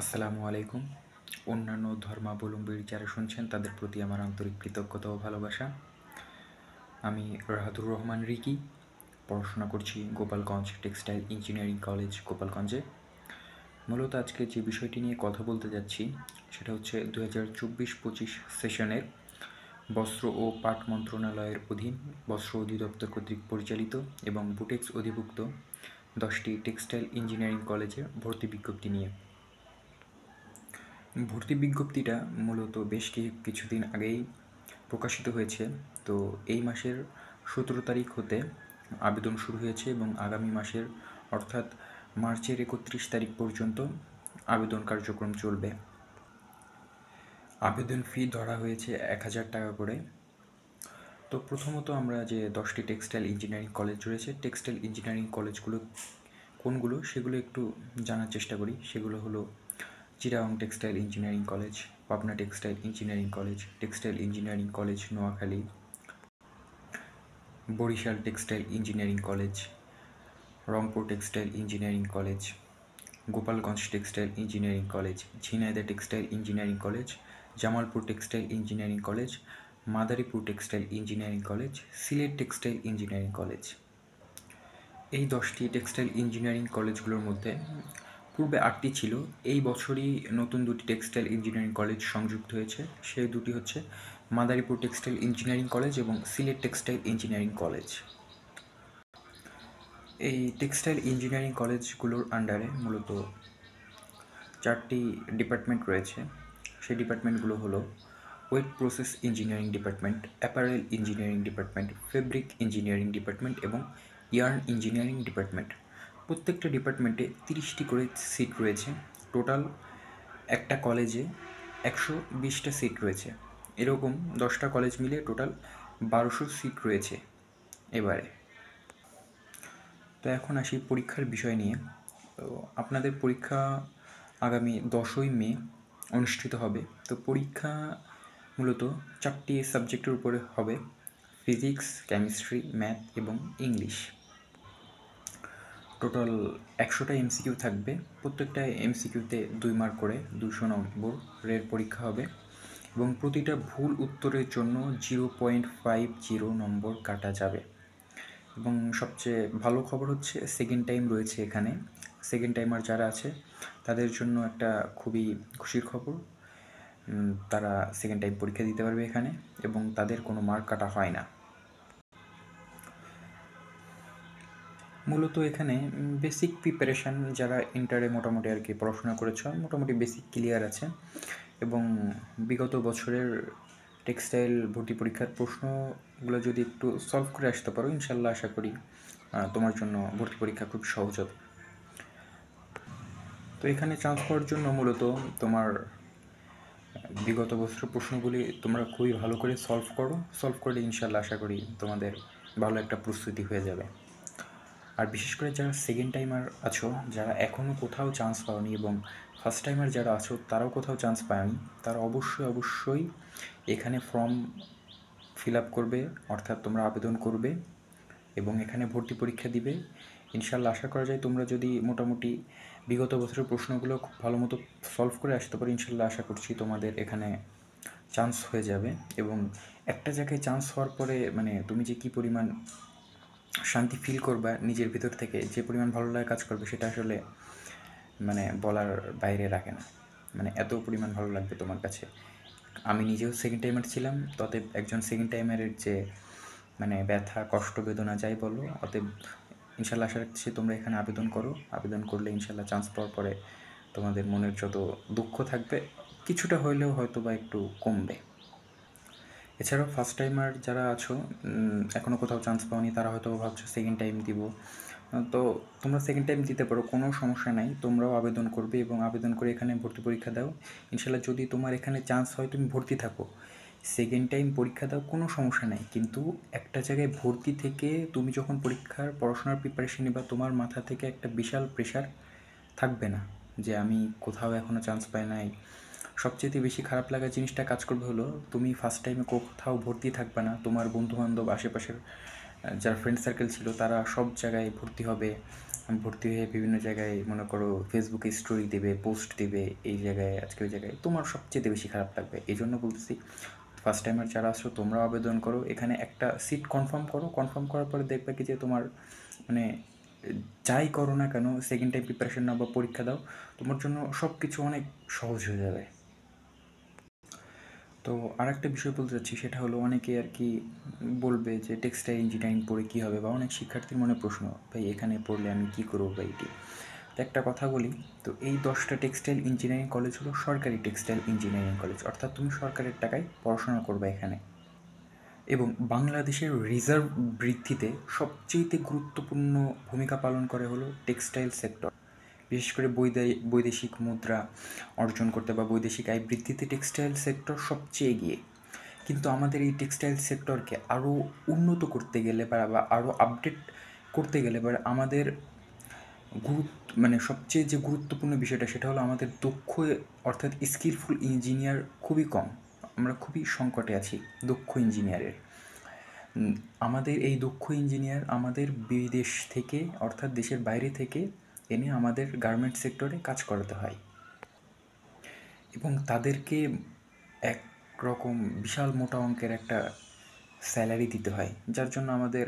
আসসালামু আলাইকুম। অন্যান্য ধর্মাবলম্বী যারা শুনছেন তাদের প্রতি আমার আন্তরিক কৃতজ্ঞতা ও ভালোবাসা। আমি রাহাতুর রহমান রিকি, পড়াশোনা করছি গোপালগঞ্জ টেক্সটাইল ইঞ্জিনিয়ারিং কলেজ গোপালগঞ্জে। মূলত আজকে যে বিষয়টি নিয়ে কথা বলতে যাচ্ছি সেটা হচ্ছে 2024-25 সেশনের বস্ত্র ও পাট মন্ত্রণালয়ের অধীন বস্ত্র অধিদপ্তর কর্তৃক পরিচালিত এবং বুটেক্স অধিভুক্ত 10টি টেক্সটাইল ইঞ্জিনিয়ারিং কলেজে ভর্তি বিজ্ঞপ্তি নিয়ে। ভর্তি বিজ্ঞপ্তিটা মূলত বেশ কিছুদিন আগেই প্রকাশিত হয়েছে। তো এই মাসের 17 তারিখ হতে আবেদন শুরু হয়েছে এবং আগামী মাসের অর্থাৎ মার্চের 31 তারিখ পর্যন্ত আবেদন কার্যক্রম চলবে। আবেদন ফি ধরা হয়েছে 1000 টাকা করে। তো প্রথমত আমরা যে 10টি টেক্সটাইল ইঞ্জিনিয়ারিং কলেজ রয়েছে, টেক্সটাইল ইঞ্জিনিয়ারিং কলেজগুলো কোনগুলো সেগুলো একটু জানার চেষ্টা করি। সেগুলো হলো Chittagong textile engineering college, Pabna textile engineering college, textile engineering college Noakhali, Barishal textile engineering college, Rangpur textile engineering college, Gopalganj textile engineering college, Jhenaidah textile engineering college, Jamalpur textile engineering college, Madaripur textile engineering college, Sylhet textile engineering college. এই 10টি টেক্সটাইল ইঞ্জিনিয়ারিং কলেজগুলোর মধ্যে পূর্বে 8টি ছিল। এই বছরই নতুন 2টি টেক্সটাইল ইঞ্জিনিয়ারিং কলেজ সংযুক্ত হয়েছে। সেই দুটি হচ্ছে মাদারীপুর টেক্সটাইল ইঞ্জিনিয়ারিং কলেজ এবং সিলেট টেক্সটাইল ইঞ্জিনিয়ারিং কলেজ। এই টেক্সটাইল ইঞ্জিনিয়ারিং কলেজগুলোর আন্ডারে মূলত 4টি ডিপার্টমেন্ট রয়েছে। সেই ডিপার্টমেন্টগুলো হলো wet process engineering department, apparel engineering department, fabric engineering department এবং ইয়ার্ন ইঞ্জিনিয়ারিং ডিপার্টমেন্ট। প্রত্যেকটা ডিপার্টমেন্টে 30টি করে সিট রয়েছে। টোটাল একটা কলেজে 120টা সিট রয়েছে। এরকম 10টা কলেজ মিলে টোটাল 1200 সিট রয়েছে এবারে। তো এখন আসি পরীক্ষার বিষয় নিয়ে। তো আপনাদের পরীক্ষা আগামী 10ই মে অনুষ্ঠিত হবে। তো পরীক্ষা মূলত 4টি সাবজেক্টের উপরে হবে: ফিজিক্স, কেমিস্ট্রি, ম্যাথ এবং ইংলিশ। টোটাল 100টা এমসিকিউ থাকবে। প্রত্যেকটা এমসিকিউতে 2 মার্ক করে 200 নম্বরের পরীক্ষা হবে এবং প্রতিটা ভুল উত্তরের জন্য 0.50 নম্বর কাটা যাবে। এবং সবচেয়ে ভালো খবর হচ্ছে সেকেন্ড টাইম রয়েছে এখানে। সেকেন্ড টাইমার যারা আছে তাদের জন্য একটা খুবই খুশির খবর। তারা সেকেন্ড টাইম পরীক্ষা দিতে পারবে এখানে এবং তাদের কোনো মার্ক কাটা হয় না। মূলত এখানে বেসিক প্রিপারেশান যারা ইন্টারে মোটামুটি আর কি পড়াশোনা করেছ, মোটামুটি বেসিক ক্লিয়ার আছে এবং বিগত বছরের টেক্সটাইল ভর্তি পরীক্ষার প্রশ্নগুলো যদি একটু সলভ করে আসতে পারো, ইনশাল্লাহ আশা করি তোমার জন্য ভর্তি পরীক্ষা খুব সহজ হবে। তো এখানে চান্স পাওয়ার জন্য মূলত তোমার বিগত বছরের প্রশ্নগুলি তোমরা খুবই ভালো করে সলভ করলে ইনশাল্লাহ আশা করি তোমাদের ভালো একটা প্রস্তুতি হয়ে যাবে। আর বিশেষ করে যারা সেকেন্ড টাইমার আছো, যারা এখনও কোথাও চান্স পাওনি এবং ফার্স্ট টাইমার যারা আছো তারাও কোথাও চান্স পায়নি, তারা অবশ্যই এখানে ফর্ম ফিল আপ করবে, অর্থাৎ তোমরা আবেদন করবে এবং এখানে ভর্তি পরীক্ষা দিবে। ইনশাল্লাহ আশা করা যায় তোমরা যদি মোটামুটি বিগত বছরের প্রশ্নগুলো খুব ভালো মতো সলভ করে আসতে পারো, ইনশাল্লাহ আশা করছি তোমাদের এখানে চান্স হয়ে যাবে। এবং একটা জায়গায় চান্স হওয়ার পরে মানে তুমি যে কী পরিমাণ শান্তি ফিল করবা নিজের ভিতর থেকে, যে পরিমাণ ভালো লাগে কাজ করবে, সেটা আসলে মানে বলার বাইরে রাখে না। মানে এত পরিমাণ ভালো লাগবে তোমার কাছে। আমি নিজেও সেকেন্ড টাইমার ছিলাম, অতএব একজন সেকেন্ড টাইমারের যে মানে ব্যথা, কষ্ট, বেদনা যাই বলো, অতএব ইনশাল্লাহ আশা রাখছি তোমরা এখানে আবেদন করো। আবেদন করলে ইনশাল্লাহ চান্স পাওয়ার পরে তোমাদের মনের যত দুঃখ থাকবে কিছুটা হলেও হয়তো বা একটু কমবে। এছাড়াও ফার্স্ট টাইমার যারা আছো, এখনও কোথাও চান্স পাওনি, তারা হয়তো ভাবছো সেকেন্ড টাইম দিব। তো তোমরা সেকেন্ড টাইম দিতে পারো, কোনো সমস্যা নাই। তোমরাও আবেদন করবে এবং আবেদন করে এখানে ভর্তি পরীক্ষা দাও। ইনশাল্লাহ যদি তোমার এখানে চান্স হয় তুমি ভর্তি থাকো, সেকেন্ড টাইম পরীক্ষা দাও, কোনো সমস্যা নাই। কিন্তু একটা জায়গায় ভর্তি থেকে তুমি যখন পরীক্ষার পড়াশোনার প্রিপারেশন নিবা, তোমার মাথা থেকে একটা বিশাল প্রেশার থাকবে না যে আমি কোথাও এখনও চান্স পাই নাই। সবচেয়ে বেশি খারাপ লাগা জিনিসটা কাজ করবে হলো তুমি ফার্স্ট টাইমে কোথাও ভর্তি থাকবে না, তোমার বন্ধুবান্ধব আশেপাশের যারা ফ্রেন্ড সার্কেল ছিল তারা সব জায়গায় ভর্তি হবে, ভর্তি হয়ে বিভিন্ন জায়গায় মনে করো ফেসবুকে স্টোরি দেবে, পোস্ট দেবে, এই জায়গায় আজকে ওই জায়গায়, তোমার সবচেয়ে বেশি খারাপ লাগবে। এই জন্য বলতেছি ফার্স্ট টাইমার যারা আসছো তোমরা আবেদন করো, এখানে একটা সিট কনফার্ম করো, কনফার্ম করার পরে দেখবে কি যে তোমার মানে যাই করো না কেন, সেকেন্ড টাইম প্রিপারেশন নাও বা পরীক্ষা দাও, তোমার জন্য সব কিছু অনেক সহজ হয়ে যাবে। তো আরেকটা বিষয় বলতে চাচ্ছি, সেটা হলো অনেকে আর কি বলবে যে টেক্সটাইল ইঞ্জিনিয়ারিং পড়ে কী হবে, বা অনেক শিক্ষার্থীর মনে প্রশ্ন, ভাই এখানে পড়লে আমি কী করবো বা এটি। তো একটা কথা বলি, তো এই 10টা টেক্সটাইল ইঞ্জিনিয়ারিং কলেজ হলো সরকারি টেক্সটাইল ইঞ্জিনিয়ারিং কলেজ, অর্থাৎ তুমি সরকারের টাকায় পড়াশোনা করবে এখানে। এবং বাংলাদেশের রিজার্ভ বৃদ্ধিতে সবচেয়ে গুরুত্বপূর্ণ ভূমিকা পালন করে হলো টেক্সটাইল সেক্টর। বিশেষ করে বৈদেশিক মুদ্রা অর্জন করতে বা বৈদেশিক আয় বৃদ্ধিতে টেক্সটাইল সেক্টর সবচেয়ে এগিয়ে। কিন্তু আমাদের এই টেক্সটাইল সেক্টরকে আরও উন্নত করতে গেলে বা আরও আপডেট করতে গেলে বা আমাদের মানে সবচেয়ে যে গুরুত্বপূর্ণ বিষয়টা সেটা হলো আমাদের দক্ষ অর্থাৎ স্কিলফুল ইঞ্জিনিয়ার খুবই কম। আমরা খুবই সংকটে আছি দক্ষ ইঞ্জিনিয়ারের। আমাদের এই দক্ষ ইঞ্জিনিয়ার আমাদের বিদেশ থেকে অর্থাৎ দেশের বাইরে থেকে এনে আমাদের গার্মেন্ট সেক্টরে কাজ করাতে হয় এবং তাদেরকে এক রকম বিশাল মোটা অঙ্কের একটা স্যালারি দিতে হয়, যার জন্য আমাদের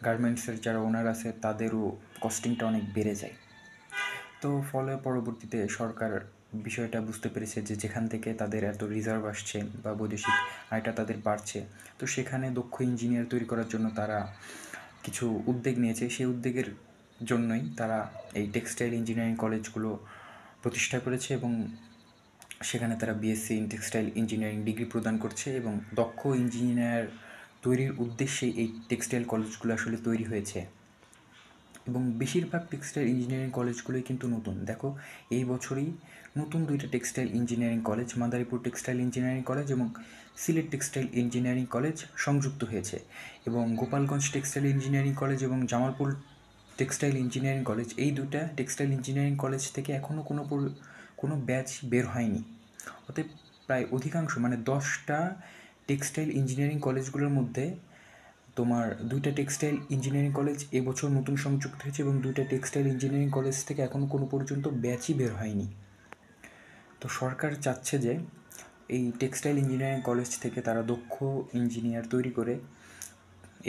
গার্মেন্টসের যারা ওনার আছে তাদেরও কস্টিংটা অনেক বেড়ে যায়। তো ফলে পরবর্তীতে সরকার বিষয়টা বুঝতে পেরেছে যে যেখান থেকে তাদের এত রিজার্ভ আসছে বা বৈদেশিক আয়টা তাদের বাড়ছে, তো সেখানে দক্ষ ইঞ্জিনিয়ার তৈরি করার জন্য তারা কিছু উদ্যোগ নিয়েছে। সেই উদ্যোগের জন্যই তারা এই টেক্সটাইল ইঞ্জিনিয়ারিং কলেজগুলো প্রতিষ্ঠা করেছে এবং সেখানে তারা BSc in textile engineering degree প্রদান করছে এবং দক্ষ ইঞ্জিনিয়ার তৈরির উদ্দেশ্যেই এই টেক্সটাইল কলেজগুলো আসলে তৈরি হয়েছে। এবং বেশিরভাগ টেক্সটাইল ইঞ্জিনিয়ারিং কলেজগুলোই কিন্তু নতুন। দেখো এই বছরই নতুন 2টা textile engineering college, Madaripur textile engineering college এবং সিলেট টেক্সটাইল ইঞ্জিনিয়ারিং কলেজ সংযুক্ত হয়েছে। এবং গোপালগঞ্জ টেক্সটাইল ইঞ্জিনিয়ারিং কলেজ এবং জামালপুর টেক্সটাইল ইঞ্জিনিয়ারিং কলেজ, এই 2টা টেক্সটাইল ইঞ্জিনিয়ারিং কলেজ থেকে এখনও কোনো ব্যাচ বের হয়নি। অতএব প্রায় অধিকাংশ মানে 10টা টেক্সটাইল ইঞ্জিনিয়ারিং কলেজগুলোর মধ্যে তোমার 2টা টেক্সটাইল ইঞ্জিনিয়ারিং কলেজ এবছর নতুন সংযুক্ত হয়েছে এবং 2টা টেক্সটাইল ইঞ্জিনিয়ারিং কলেজ থেকে এখনও কোনো পর্যন্ত ব্যাচই বের হয়নি। তো সরকার চাচ্ছে যে এই টেক্সটাইল ইঞ্জিনিয়ারিং কলেজ থেকে তারা দক্ষ ইঞ্জিনিয়ার তৈরি করে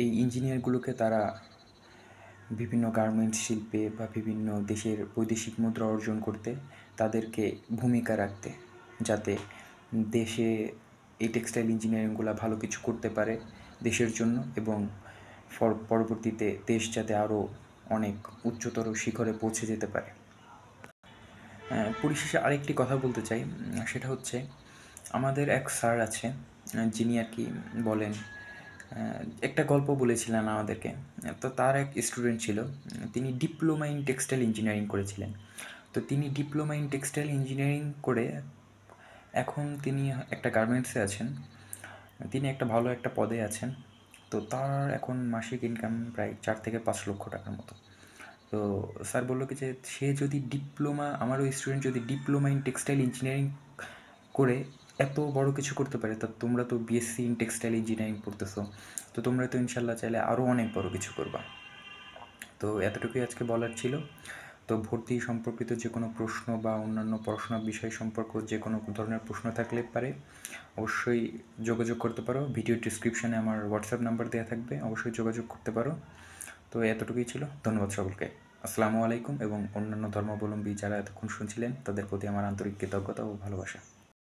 এই ইঞ্জিনিয়ারগুলোকে তারা বিভিন্ন গার্মেন্টস শিল্পে বা বিভিন্ন দেশের বৈদেশিক মুদ্রা অর্জন করতে তাদেরকে ভূমিকা রাখতে, যাতে দেশে এই টেক্সটাইল ইঞ্জিনিয়ারিংগুলো ভালো কিছু করতে পারে দেশের জন্য এবং পরবর্তীতে দেশ যাতে আরও অনেক উচ্চতর শিখরে পৌঁছে যেতে পারে। পরিশেষে আরেকটি কথা বলতে চাই, সেটা হচ্ছে আমাদের এক স্যার আছে যিনি আর কি বলেন, একটা গল্প বলেছিলেন আমাদেরকে। তো তার এক স্টুডেন্ট ছিল, তিনি ডিপ্লোমা ইন টেক্সটাইল ইঞ্জিনিয়ারিং করেছিলেন। তো তিনি ডিপ্লোমা ইন টেক্সটাইল ইঞ্জিনিয়ারিং করে এখন তিনি একটা গার্মেন্টসে আছেন, তিনি একটা ভালো একটা পদে আছেন। তো তার এখন মাসিক ইনকাম প্রায় 4 থেকে 5 লক্ষ টাকার মতো। তো স্যার বললো কি যে সে যদি আমার ওই স্টুডেন্ট যদি ডিপ্লোমা ইন টেক্সটাইল ইঞ্জিনিয়ারিং করে এত বড় কিছু করতে পারে, তা তোমরা তো বিএসসি ইন টেক্সটাইল ইঞ্জিনিয়ারিং পড়তেছো, তো তোমরা তো ইনশাল্লাহ চাইলে আরও অনেক বড় কিছু করবা। তো এতটুকুই আজকে বলার ছিল। তো ভর্তি সম্পর্কিত যে কোনো প্রশ্ন বা অন্যান্য পড়াশোনার বিষয় সম্পর্ক যে কোনো ধরনের প্রশ্ন থাকলে পারে অবশ্যই যোগাযোগ করতে পারো। ভিডিও ডিসক্রিপশানে আমার হোয়াটসঅ্যাপ নাম্বার দেওয়া থাকবে, অবশ্যই যোগাযোগ করতে পারো। তো এতটুকুই ছিল, ধন্যবাদ সকলকে। আসসালামু আলাইকুম। এবং অন্যান্য ধর্মাবলম্বী যারা এতক্ষণ শুনছিলেন তাদের প্রতি আমার আন্তরিক কৃতজ্ঞতা ও ভালোবাসা।